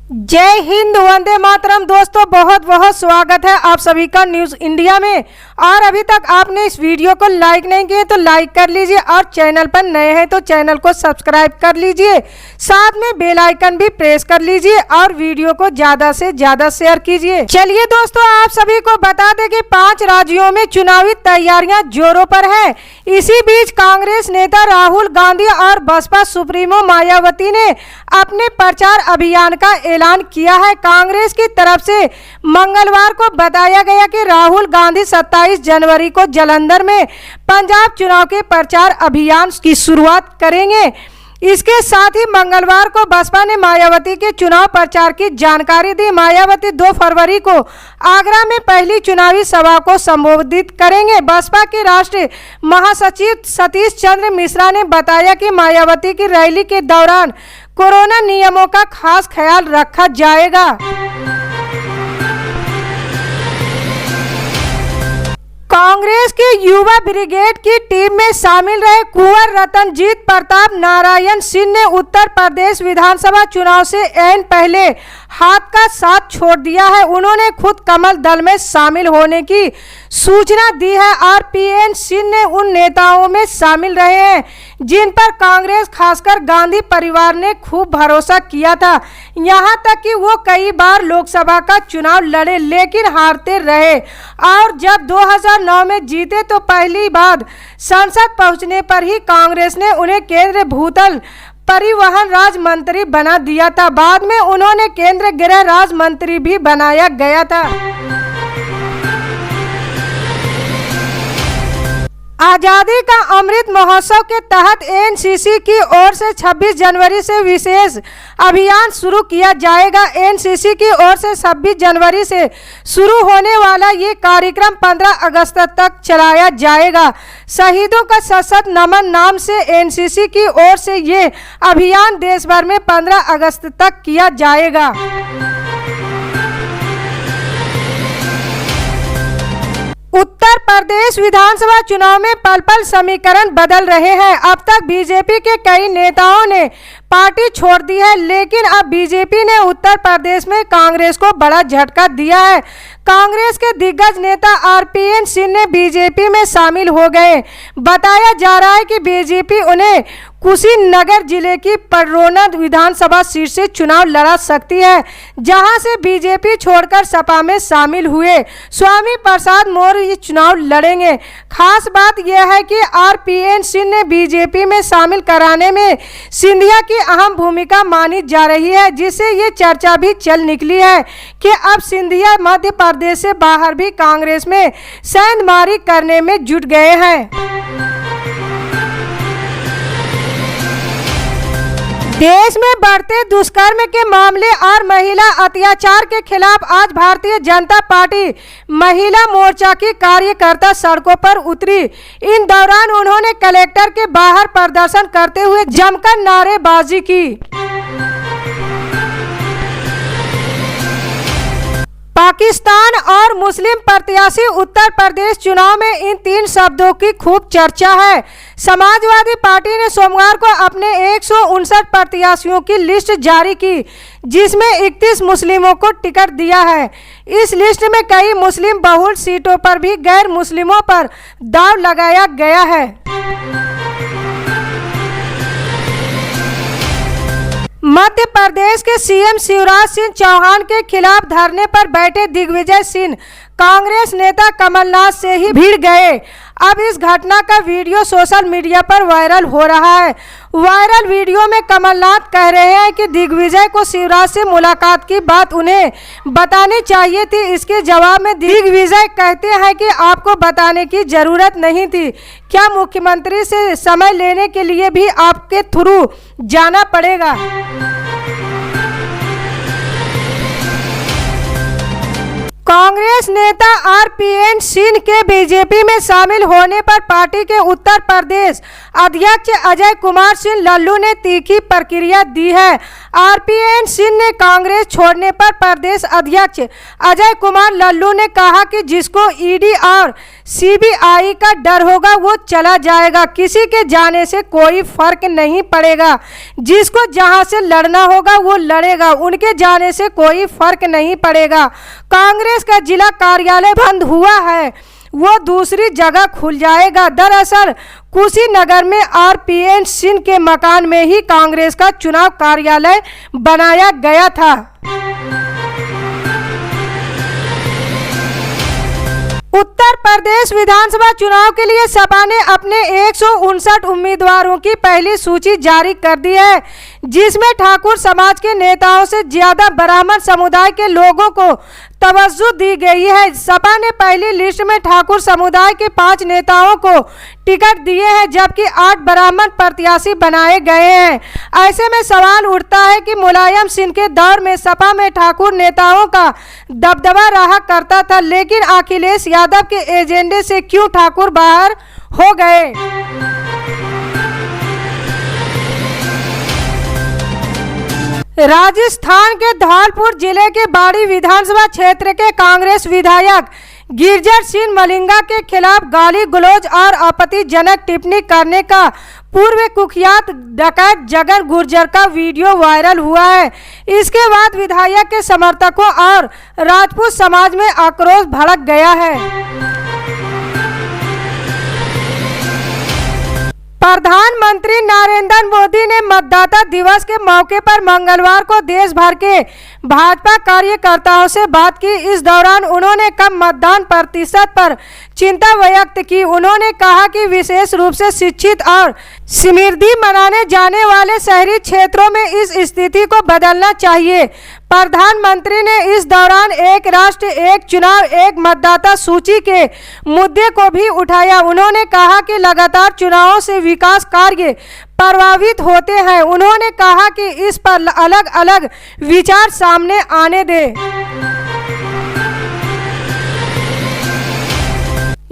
जय हिंद, वंदे मातरम। दोस्तों बहुत बहुत स्वागत है आप सभी का न्यूज़ इंडिया में। और अभी तक आपने इस वीडियो को लाइक नहीं किए तो लाइक कर लीजिए और चैनल पर नए हैं तो चैनल को सब्सक्राइब कर लीजिए, साथ में बेल आइकन भी प्रेस कर लीजिए और वीडियो को ज़्यादा से ज़्यादा शेयर कीजिए। चलिए दोस्तों, आप सभी को बता दें कि 5 राज्यों में चुनावी तैयारियां जोरों पर है। इसी बीच कांग्रेस नेता राहुल गांधी और बसपा सुप्रीमो मायावती ने अपने प्रचार अभियान का ऐलान किया है। कांग्रेस की तरफ से मंगलवार को बताया गया कि राहुल गांधी 27 जनवरी को जालंधर में पंजाब चुनाव के प्रचार अभियान की शुरुआत करेंगे। इसके साथ ही मंगलवार को बसपा ने मायावती के चुनाव प्रचार की जानकारी दी। मायावती 2 फरवरी को आगरा में पहली चुनावी सभा को संबोधित करेंगे। बसपा के राष्ट्रीय महासचिव सतीश चंद्र मिश्रा ने बताया कि मायावती की रैली के दौरान कोरोना नियमों का खास ख्याल रखा जाएगा। कांग्रेस के युवा ब्रिगेड की टीम में शामिल रहे कुंवर रतनजीत प्रताप नारायण सिंह ने उत्तर प्रदेश विधानसभा चुनाव से ऐन पहले हाथ का साथ छोड़ दिया है। उन्होंने खुद कमल दल में शामिल होने की सूचना दी है और पीएन सिंह ने उन नेताओं में शामिल रहे हैं जिन पर कांग्रेस खासकर गांधी परिवार ने खूब भरोसा किया था। यहां तक कि वो कई बार लोकसभा का चुनाव लड़े लेकिन हारते रहे और जब 2009 में जीते तो पहली बार संसद पहुंचने पर ही कांग्रेस ने उन्हें केंद्रीय भूतल परिवहन राज्य मंत्री बना दिया था। बाद में उन्होंने केंद्रीय गृह राज्य मंत्री भी बनाया गया था। आजादी का अमृत महोत्सव के तहत एनसीसी की ओर से 26 जनवरी से विशेष अभियान शुरू किया जाएगा। एनसीसी की ओर से 26 जनवरी से शुरू होने वाला ये कार्यक्रम 15 अगस्त तक चलाया जाएगा। शहीदों का सशक्त नमन नाम से एनसीसी की ओर से ये अभियान देश भर में 15 अगस्त तक किया जाएगा। उत्तर प्रदेश विधानसभा चुनाव में पल पल समीकरण बदल रहे हैं। अब तक बीजेपी के कई नेताओं ने पार्टी छोड़ दी है, लेकिन अब बीजेपी ने उत्तर प्रदेश में कांग्रेस को बड़ा झटका दिया है। कांग्रेस के दिग्गज नेता आरपीएन सिंह ने बीजेपी में शामिल हो गए। बताया जा रहा है कि बीजेपी उन्हें कुशीनगर जिले की पडरौना विधानसभा सीट से चुनाव लड़ा सकती है, जहां से बीजेपी छोड़कर सपा में शामिल हुए स्वामी प्रसाद मौर्य चुनाव लड़ेंगे। खास बात यह है कि आरपीएन सिंह ने बीजेपी में शामिल कराने में सिंधिया की अहम भूमिका मानी जा रही है, जिससे ये चर्चा भी चल निकली है कि अब सिंधिया मध्य प्रदेश से बाहर भी कांग्रेस में सेंधमारी करने में जुट गए हैं। देश में बढ़ते दुष्कर्म के मामले और महिला अत्याचार के खिलाफ आज भारतीय जनता पार्टी महिला मोर्चा की कार्यकर्ता सड़कों पर उतरी। इन दौरान उन्होंने कलेक्टर के बाहर प्रदर्शन करते हुए जमकर नारेबाजी की। पाकिस्तान और मुस्लिम प्रत्याशी उत्तर प्रदेश चुनाव में इन 3 शब्दों की खूब चर्चा है। समाजवादी पार्टी ने सोमवार को अपने 159 प्रत्याशियों की लिस्ट जारी की, जिसमें 31 मुस्लिमों को टिकट दिया है। इस लिस्ट में कई मुस्लिम बहुल सीटों पर भी गैर मुस्लिमों पर दांव लगाया गया है। मध्य प्रदेश के सीएम शिवराज सिंह चौहान के खिलाफ धरने पर बैठे दिग्विजय सिंह कांग्रेस नेता कमलनाथ से ही भिड़ गए। अब इस घटना का वीडियो सोशल मीडिया पर वायरल हो रहा है। वायरल वीडियो में कमलनाथ कह रहे हैं कि दिग्विजय को शिवराज से मुलाकात की बात उन्हें बतानी चाहिए थी। इसके जवाब में दिग्विजय कहते हैं कि आपको बताने की जरूरत नहीं थी। क्या मुख्यमंत्री से समय लेने के लिए भी आपके थ्रू जाना पड़ेगा? कांग्रेस नेता आरपीएन सिंह के बीजेपी में शामिल होने पर पार्टी के उत्तर प्रदेश अध्यक्ष अजय कुमार सिंह लल्लू ने तीखी प्रतिक्रिया दी है। आरपीएन सिंह ने कांग्रेस छोड़ने पर प्रदेश अध्यक्ष अजय कुमार लल्लू ने कहा कि जिसको ईडी और सीबीआई का डर होगा वो चला जाएगा, किसी के जाने से कोई फर्क नहीं पड़ेगा। जिसको जहां से लड़ना होगा वो लड़ेगा, उनके जाने से कोई फर्क नहीं पड़ेगा। कांग्रेस का जिला कार्यालय बंद हुआ है, वो दूसरी जगह खुल जाएगा। दरअसल कुशीनगर में आरपीएन सिंह के मकान में ही कांग्रेस का चुनाव कार्यालय बनाया गया था। उत्तर प्रदेश विधानसभा चुनाव के लिए सपा ने अपने 159 उम्मीदवारों की पहली सूची जारी कर दी है, जिसमें ठाकुर समाज के नेताओं से ज्यादा ब्राह्मण समुदाय के लोगों को तवज्जो दी गई है। सपा ने पहली लिस्ट में ठाकुर समुदाय के 5 नेताओं को टिकट दिए हैं, जबकि 8 ब्राह्मण प्रत्याशी बनाए गए हैं। ऐसे में सवाल उठता है कि मुलायम सिंह के दौर में सपा में ठाकुर नेताओं का दबदबा रहा करता था, लेकिन अखिलेश यादव के एजेंडे से क्यों ठाकुर बाहर हो गए। राजस्थान के धौलपुर जिले के बाड़ी विधानसभा क्षेत्र के कांग्रेस विधायक गिरजर सिंह मलिंगा के खिलाफ गाली गलौज और आपत्तिजनक टिप्पणी करने का पूर्व कुख्यात डकैत जगन गुर्जर का वीडियो वायरल हुआ है। इसके बाद विधायक के समर्थकों और राजपूत समाज में आक्रोश भड़क गया है। प्रधानमंत्री नरेंद्र मोदी ने मतदाता दिवस के मौके पर मंगलवार को देश भर के भाजपा कार्यकर्ताओं से बात की। इस दौरान उन्होंने कम मतदान प्रतिशत पर चिंता व्यक्त की। उन्होंने कहा कि विशेष रूप से शिक्षित और समृद्धि मनाने जाने वाले शहरी क्षेत्रों में इस स्थिति को बदलना चाहिए। प्रधानमंत्री ने इस दौरान एक राष्ट्र एक चुनाव एक मतदाता सूची के मुद्दे को भी उठाया। उन्होंने कहा कि लगातार चुनावों से विकास कार्य प्रभावित होते हैं। उन्होंने कहा कि इस पर अलग अलग विचार सामने आने दें।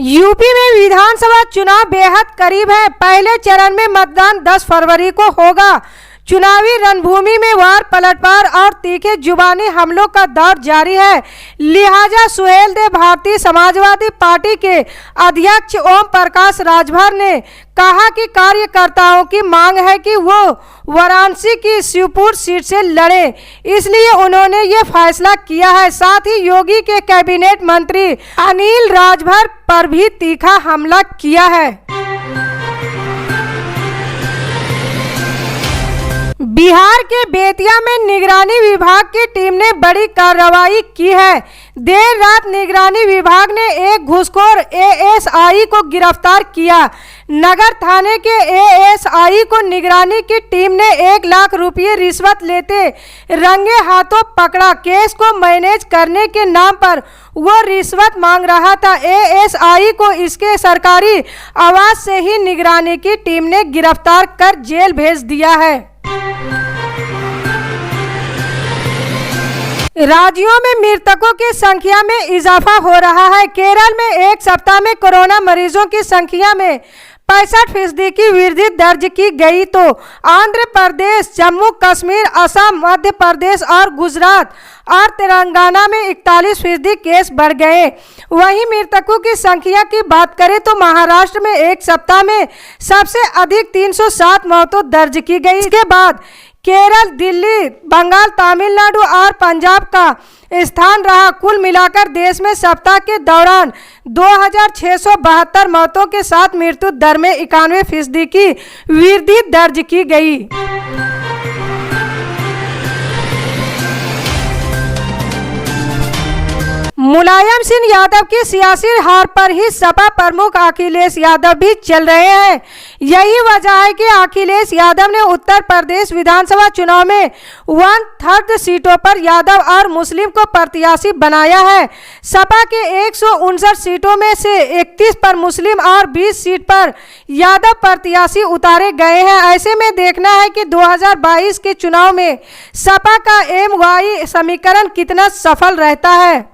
यूपी में विधानसभा चुनाव बेहद करीब है। पहले चरण में मतदान 10 फरवरी को होगा। चुनावी रणभूमि में वार पलटवार और तीखे जुबानी हमलों का दौर जारी है। लिहाजा सुहेल देव भारतीय समाजवादी पार्टी के अध्यक्ष ओम प्रकाश राजभर ने कहा कि कार्यकर्ताओं की मांग है कि वो वाराणसी की शिवपुर सीट से लड़े, इसलिए उन्होंने ये फैसला किया है। साथ ही योगी के कैबिनेट मंत्री अनिल राजभर पर भी तीखा हमला किया है। बिहार के बेतिया में निगरानी विभाग की टीम ने बड़ी कार्रवाई की है। देर रात निगरानी विभाग ने एक घूसखोर एएसआई को गिरफ्तार किया। नगर थाने के एएसआई को निगरानी की टीम ने 1 लाख रुपये रिश्वत लेते रंगे हाथों पकड़ा। केस को मैनेज करने के नाम पर वो रिश्वत मांग रहा था। एएसआई को इसके सरकारी आवास से ही निगरानी की टीम ने गिरफ्तार कर जेल भेज दिया है। राज्यों में मृतकों की संख्या में इजाफा हो रहा है। केरल में एक सप्ताह में कोरोना मरीजों की संख्या में 65% की वृद्धि दर्ज की गई, तो आंध्र प्रदेश, जम्मू कश्मीर, असम, मध्य प्रदेश और गुजरात और तेलंगाना में 41% केस बढ़ गए। वहीं मृतकों की संख्या की बात करें तो महाराष्ट्र में एक सप्ताह में सबसे अधिक 307 मौतें दर्ज की गई। इसके बाद केरल, दिल्ली, बंगाल, तमिलनाडु और पंजाब का स्थान रहा। कुल मिलाकर देश में सप्ताह के दौरान 2672 मौतों के साथ मृत्यु दर में 91% की वृद्धि दर्ज की गई। मुलायम सिंह यादव की सियासी हार पर ही सपा प्रमुख अखिलेश यादव भी चल रहे हैं। यही वजह है कि अखिलेश यादव ने उत्तर प्रदेश विधानसभा चुनाव में 1/3 सीटों पर यादव और मुस्लिम को प्रत्याशी बनाया है। सपा के 159 सीटों में से 31 पर मुस्लिम और 20 सीट पर यादव प्रत्याशी उतारे गए हैं। ऐसे में देखना है कि 2022 के चुनाव में सपा का एमवाई समीकरण कितना सफल रहता है।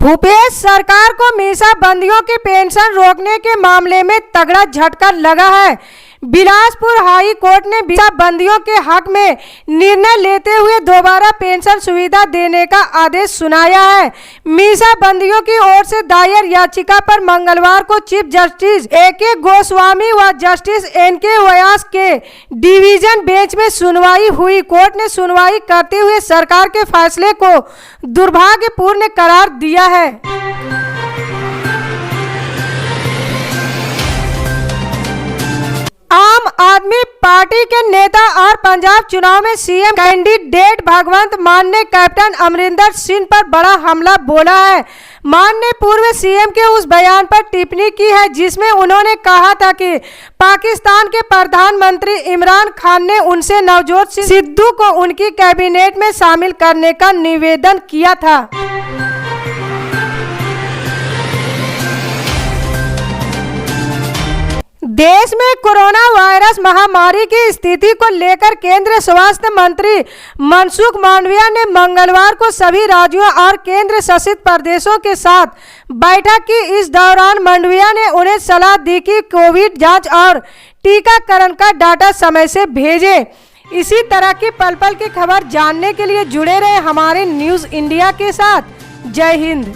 भूपेश सरकार को मीसा बंदियों की पेंशन रोकने के मामले में तगड़ा झटका लगा है। बिलासपुर हाई कोर्ट ने मीसा बंदियों के हक में निर्णय लेते हुए दोबारा पेंशन सुविधा देने का आदेश सुनाया है। मीसा बंदियों की ओर से दायर याचिका पर मंगलवार को चीफ जस्टिस ए.के. गोस्वामी व जस्टिस एन.के. व्यास के डिवीजन बेंच में सुनवाई हुई। कोर्ट ने सुनवाई करते हुए सरकार के फैसले को दुर्भाग्यपूर्ण करार दिया है। आम आदमी पार्टी के नेता और पंजाब चुनाव में सीएम कैंडिडेट भगवंत मान ने कैप्टन अमरिंदर सिंह पर बड़ा हमला बोला है। मान ने पूर्व सीएम के उस बयान पर टिप्पणी की है जिसमें उन्होंने कहा था कि पाकिस्तान के प्रधानमंत्री इमरान खान ने उनसे नवजोत सिंह सिद्धू को उनकी कैबिनेट में शामिल करने का निवेदन किया था। देश में कोरोना वायरस महामारी की स्थिति को लेकर केंद्रीय स्वास्थ्य मंत्री मनसुख मांडविया ने मंगलवार को सभी राज्यों और केंद्र शासित प्रदेशों के साथ बैठक की। इस दौरान मांडविया ने उन्हें सलाह दी कि कोविड जांच और टीकाकरण का डाटा समय से भेजें। इसी तरह की पल पल की खबर जानने के लिए जुड़े रहे हमारे न्यूज़ इंडिया के साथ। जय हिंद।